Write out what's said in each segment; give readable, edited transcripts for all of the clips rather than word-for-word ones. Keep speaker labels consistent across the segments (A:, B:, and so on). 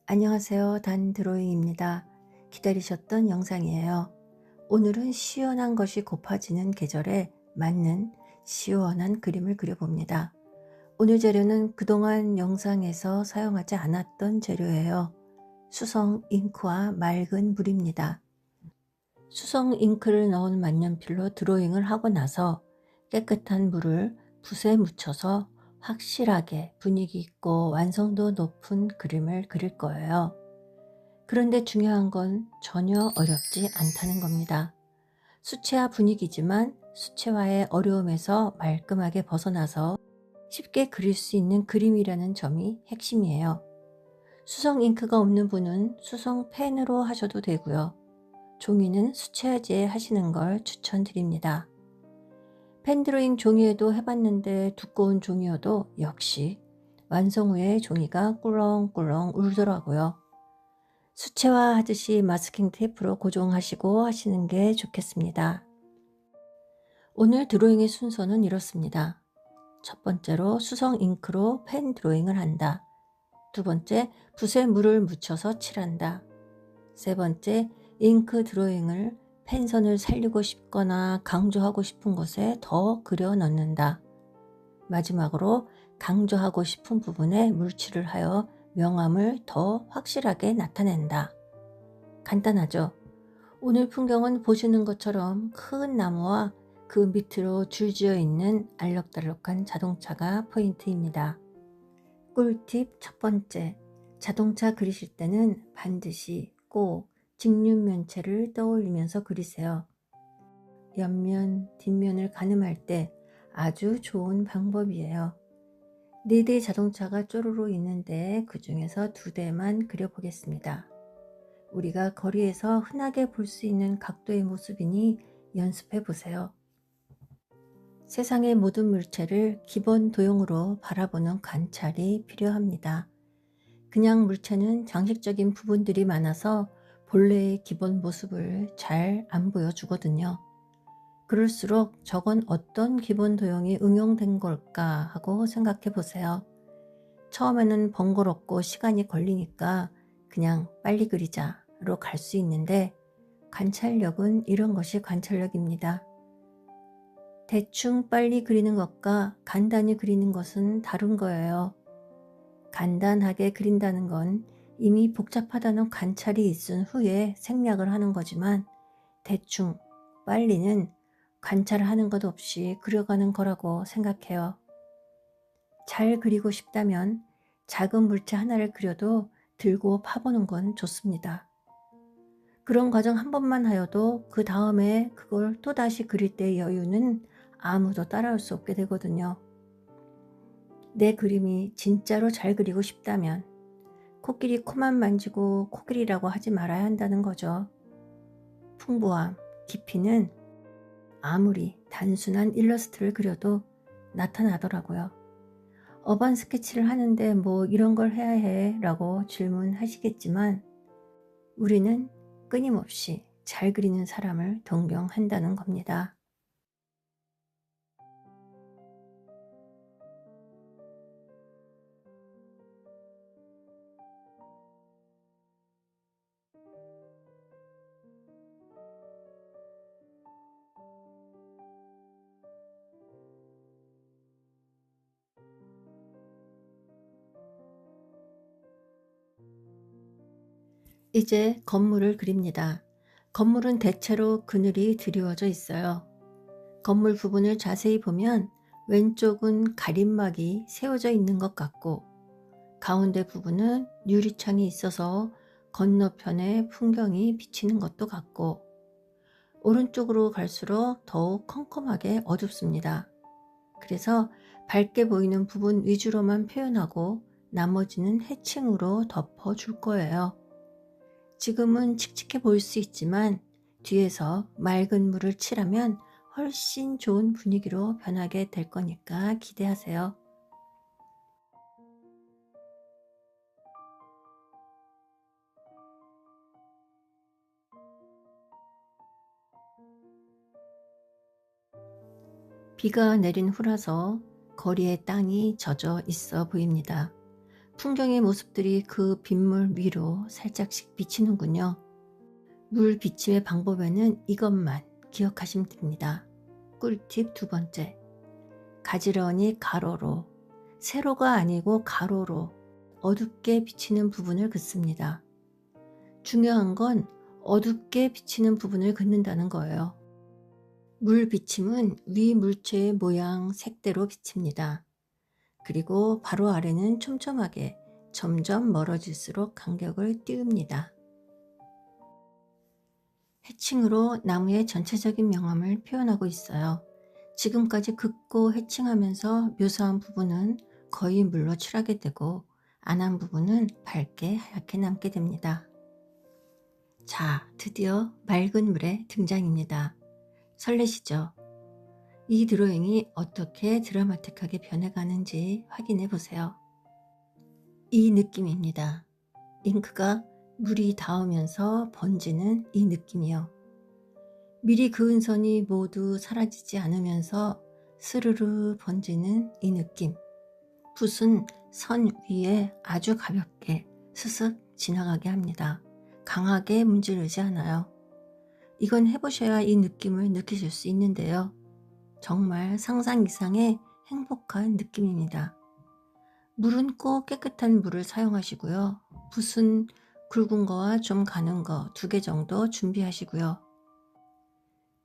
A: 안녕하세요. 단드로잉입니다. 기다리셨던 영상이에요. 오늘은 시원한 것이 고파지는 계절에 맞는 시원한 그림을 그려봅니다. 오늘 재료는 그동안 영상에서 사용하지 않았던 재료예요. 수성 잉크와 맑은 물입니다. 수성 잉크를 넣은 만년필로 드로잉을 하고 나서 깨끗한 물을 붓에 묻혀서 확실하게 분위기 있고 완성도 높은 그림을 그릴 거예요. 그런데 중요한 건 전혀 어렵지 않다는 겁니다. 수채화 분위기지만 수채화의 어려움에서 말끔하게 벗어나서 쉽게 그릴 수 있는 그림이라는 점이 핵심이에요. 수성 잉크가 없는 분은 수성 펜으로 하셔도 되고요. 종이는 수채화지에 하시는 걸 추천드립니다. 펜드로잉 종이에도 해봤는데 두꺼운 종이여도 역시 완성 후에 종이가 꿀렁꿀렁 울더라고요. 수채화 하듯이 마스킹 테이프로 고정하시고 하시는 게 좋겠습니다. 오늘 드로잉의 순서는 이렇습니다. 첫 번째로 수성 잉크로 펜 드로잉을 한다. 두 번째, 붓에 물을 묻혀서 칠한다. 세 번째, 잉크 드로잉을 펜선을 살리고 싶거나 강조하고 싶은 곳에 더 그려 넣는다. 마지막으로 강조하고 싶은 부분에 물칠을 하여 명암을 더 확실하게 나타낸다. 간단하죠? 오늘 풍경은 보시는 것처럼 큰 나무와 그 밑으로 줄지어 있는 알록달록한 자동차가 포인트입니다. 꿀팁 첫 번째, 자동차 그리실 때는 반드시 꼭 직륜면체를 떠올리면서 그리세요. 옆면, 뒷면을 가늠할 때 아주 좋은 방법이에요. 4대의 자동차가 쪼르르 있는데 그 중에서 2대만 그려보겠습니다. 우리가 거리에서 흔하게 볼 수 있는 각도의 모습이니 연습해 보세요. 세상의 모든 물체를 기본 도형으로 바라보는 관찰이 필요합니다. 그냥 물체는 장식적인 부분들이 많아서 본래의 기본 모습을 잘 안 보여주거든요. 그럴수록 저건 어떤 기본 도형이 응용된 걸까 하고 생각해 보세요. 처음에는 번거롭고 시간이 걸리니까 그냥 빨리 그리자로 갈 수 있는데 관찰력은 이런 것이 관찰력입니다. 대충 빨리 그리는 것과 간단히 그리는 것은 다른 거예요. 간단하게 그린다는 건 이미 복잡하다는 관찰이 있은 후에 생략을 하는 거지만 대충, 빨리는 관찰하는 것 없이 그려가는 거라고 생각해요. 잘 그리고 싶다면 작은 물체 하나를 그려도 들고 파보는 건 좋습니다. 그런 과정 한 번만 하여도 그 다음에 그걸 또다시 그릴 때의 여유는 아무도 따라올 수 없게 되거든요. 내 그림이 진짜로 잘 그리고 싶다면 코끼리 코만 만지고 코끼리라고 하지 말아야 한다는 거죠. 풍부함, 깊이는 아무리 단순한 일러스트를 그려도 나타나더라고요. 어반 스케치를 하는데 뭐 이런 걸 해야 해 라고 질문하시겠지만 우리는 끊임없이 잘 그리는 사람을 동경한다는 겁니다. 이제 건물을 그립니다. 건물은 대체로 그늘이 드리워져 있어요. 건물 부분을 자세히 보면 왼쪽은 가림막이 세워져 있는 것 같고 가운데 부분은 유리창이 있어서 건너편에 풍경이 비치는 것도 같고 오른쪽으로 갈수록 더욱 컴컴하게 어둡습니다. 그래서 밝게 보이는 부분 위주로만 표현하고 나머지는 해칭으로 덮어줄 거예요. 지금은 칙칙해 보일 수 있지만 뒤에서 맑은 물을 칠하면 훨씬 좋은 분위기로 변하게 될 거니까 기대하세요. 비가 내린 후라서 거리의 땅이 젖어 있어 보입니다. 풍경의 모습들이 그 빗물 위로 살짝씩 비치는군요. 물 비침의 방법에는 이것만 기억하시면 됩니다. 꿀팁 두 번째. 가지런히 가로로, 세로가 아니고 가로로 어둡게 비치는 부분을 긋습니다. 중요한 건 어둡게 비치는 부분을 긋는다는 거예요. 물 비침은 위 물체의 모양, 색대로 비칩니다. 그리고 바로 아래는 촘촘하게 점점 멀어질수록 간격을 띄웁니다. 해칭으로 나무의 전체적인 명암을 표현하고 있어요. 지금까지 긋고 해칭하면서 묘사한 부분은 거의 물로 칠하게 되고 안 한 부분은 밝게 하얗게 남게 됩니다. 자, 드디어 맑은 물의 등장입니다. 설레시죠? 이 드로잉이 어떻게 드라마틱하게 변해가는지 확인해 보세요. 이 느낌입니다. 잉크가 물이 닿으면서 번지는 이 느낌이요. 미리 그은 선이 모두 사라지지 않으면서 스르르 번지는 이 느낌. 붓은 선 위에 아주 가볍게 스슥 지나가게 합니다. 강하게 문지르지 않아요. 이건 해보셔야 이 느낌을 느끼실 수 있는데요. 정말 상상 이상의 행복한 느낌입니다. 물은 꼭 깨끗한 물을 사용하시고요. 붓은 굵은 거와 좀 가는 거 2개 정도 준비하시고요.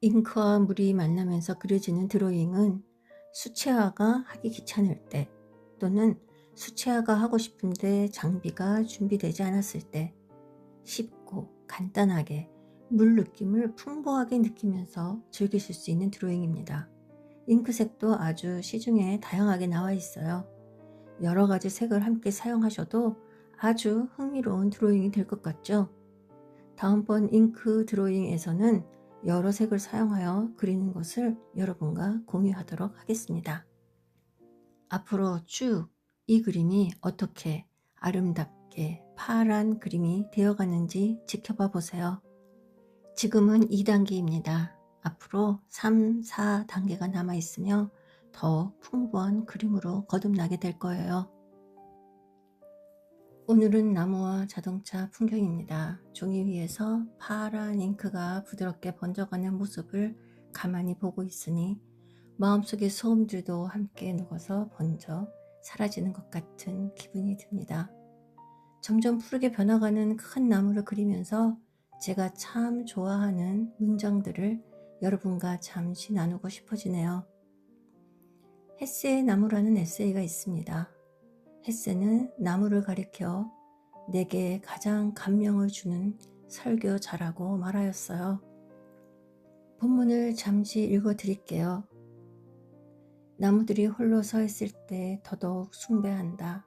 A: 잉크와 물이 만나면서 그려지는 드로잉은 수채화가 하기 귀찮을 때 또는 수채화가 하고 싶은데 장비가 준비되지 않았을 때 쉽고 간단하게 물 느낌을 풍부하게 느끼면서 즐기실 수 있는 드로잉입니다. 잉크색도 아주 시중에 다양하게 나와 있어요. 여러 가지 색을 함께 사용하셔도 아주 흥미로운 드로잉이 될 것 같죠? 다음번 잉크 드로잉에서는 여러 색을 사용하여 그리는 것을 여러분과 공유하도록 하겠습니다. 앞으로 쭉 이 그림이 어떻게 아름답게 파란 그림이 되어가는지 지켜봐 보세요. 지금은 2단계입니다. 앞으로 3, 4단계가 남아있으며 더 풍부한 그림으로 거듭나게 될 거예요. 오늘은 나무와 자동차 풍경입니다. 종이 위에서 파란 잉크가 부드럽게 번져가는 모습을 가만히 보고 있으니 마음속의 소음들도 함께 녹아서 번져 사라지는 것 같은 기분이 듭니다. 점점 푸르게 변화가는 큰 나무를 그리면서 제가 참 좋아하는 문장들을 여러분과 잠시 나누고 싶어지네요. 헤세의 나무라는 에세이가 있습니다. 헤세는 나무를 가리켜 내게 가장 감명을 주는 설교자라고 말하였어요. 본문을 잠시 읽어 드릴게요. 나무들이 홀로 서 있을 때 더더욱 숭배한다.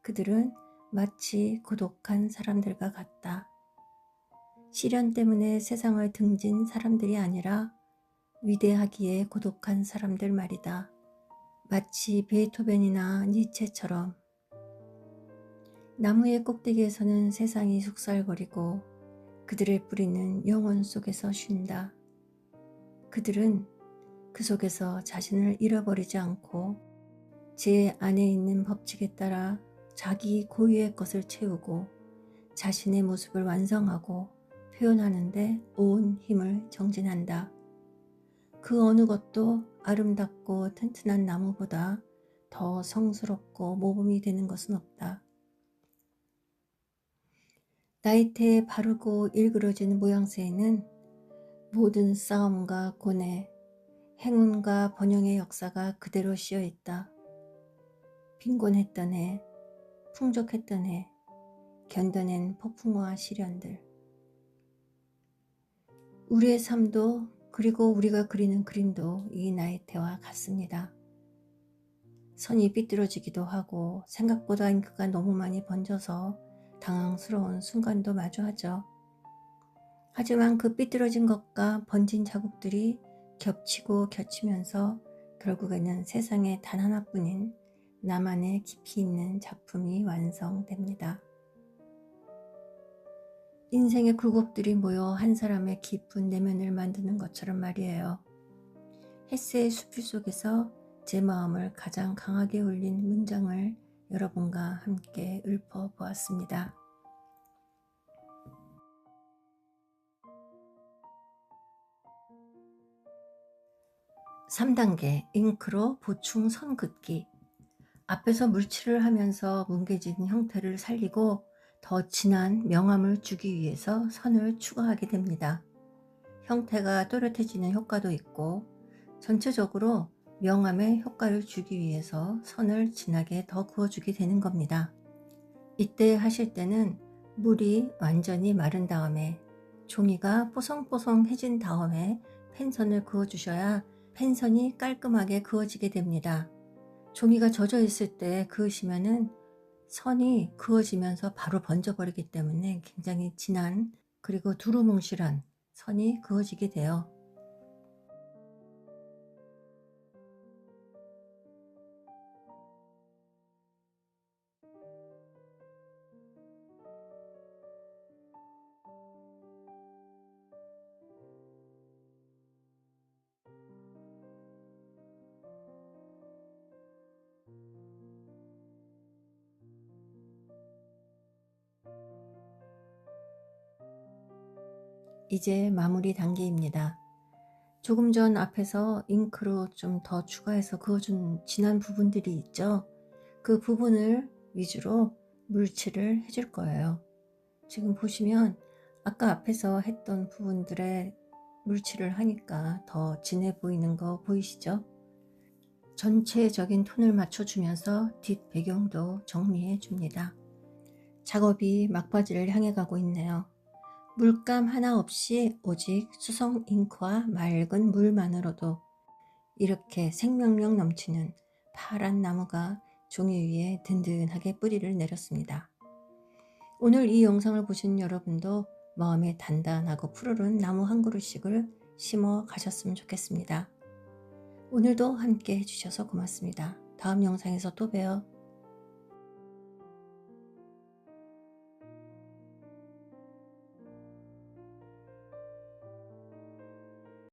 A: 그들은 마치 고독한 사람들과 같다. 시련 때문에 세상을 등진 사람들이 아니라 위대하기에 고독한 사람들 말이다. 마치 베토벤이나 니체처럼. 나무의 꼭대기에서는 세상이 속살거리고 그들의 뿌리는 영혼 속에서 쉰다. 그들은 그 속에서 자신을 잃어버리지 않고 제 안에 있는 법칙에 따라 자기 고유의 것을 채우고 자신의 모습을 완성하고 표현하는데 온 힘을 정진한다. 그 어느 것도 아름답고 튼튼한 나무보다 더 성스럽고 모범이 되는 것은 없다. 나이테의 바르고 일그러진 모양새에는 모든 싸움과 고뇌, 행운과 번영의 역사가 그대로 씌어있다. 빈곤했던 해, 풍족했던 해, 견뎌낸 폭풍과 시련들. 우리의 삶도 그리고 우리가 그리는 그림도 이 나이테와 같습니다. 선이 삐뚤어지기도 하고 생각보다 잉크가 너무 많이 번져서 당황스러운 순간도 마주하죠. 하지만 그 삐뚤어진 것과 번진 자국들이 겹치고 겹치면서 결국에는 세상에 단 하나뿐인 나만의 깊이 있는 작품이 완성됩니다. 인생의 굴곡들이 모여 한 사람의 깊은 내면을 만드는 것처럼 말이에요. 헤세의 수필 속에서 제 마음을 가장 강하게 울린 문장을 여러분과 함께 읊어보았습니다. 3단계 잉크로 보충 선 긋기. 앞에서 물칠을 하면서 뭉개진 형태를 살리고 더 진한 명암을 주기 위해서 선을 추가하게 됩니다. 형태가 또렷해지는 효과도 있고 전체적으로 명암의 효과를 주기 위해서 선을 진하게 더 그어주게 되는 겁니다. 이때 하실 때는 물이 완전히 마른 다음에 종이가 뽀송뽀송해진 다음에 펜선을 그어주셔야 펜선이 깔끔하게 그어지게 됩니다. 종이가 젖어 있을 때 그으시면은 선이 그어지면서 바로 번져버리기 때문에 굉장히 진한 그리고 두루뭉실한 선이 그어지게 돼요. 이제 마무리 단계입니다. 조금 전 앞에서 잉크로 좀 더 추가해서 그어준 진한 부분들이 있죠. 그 부분을 위주로 물칠을 해줄 거예요. 지금 보시면 아까 앞에서 했던 부분들에 물칠을 하니까 더 진해 보이는 거 보이시죠? 전체적인 톤을 맞춰주면서 뒷 배경도 정리해 줍니다. 작업이 막바지를 향해 가고 있네요. 물감 하나 없이 오직 수성 잉크와 맑은 물만으로도 이렇게 생명력 넘치는 파란 나무가 종이 위에 든든하게 뿌리를 내렸습니다. 오늘 이 영상을 보신 여러분도 마음에 단단하고 푸르른 나무 한 그루씩을 심어 가셨으면 좋겠습니다. 오늘도 함께 해주셔서 고맙습니다. 다음 영상에서 또 봬요.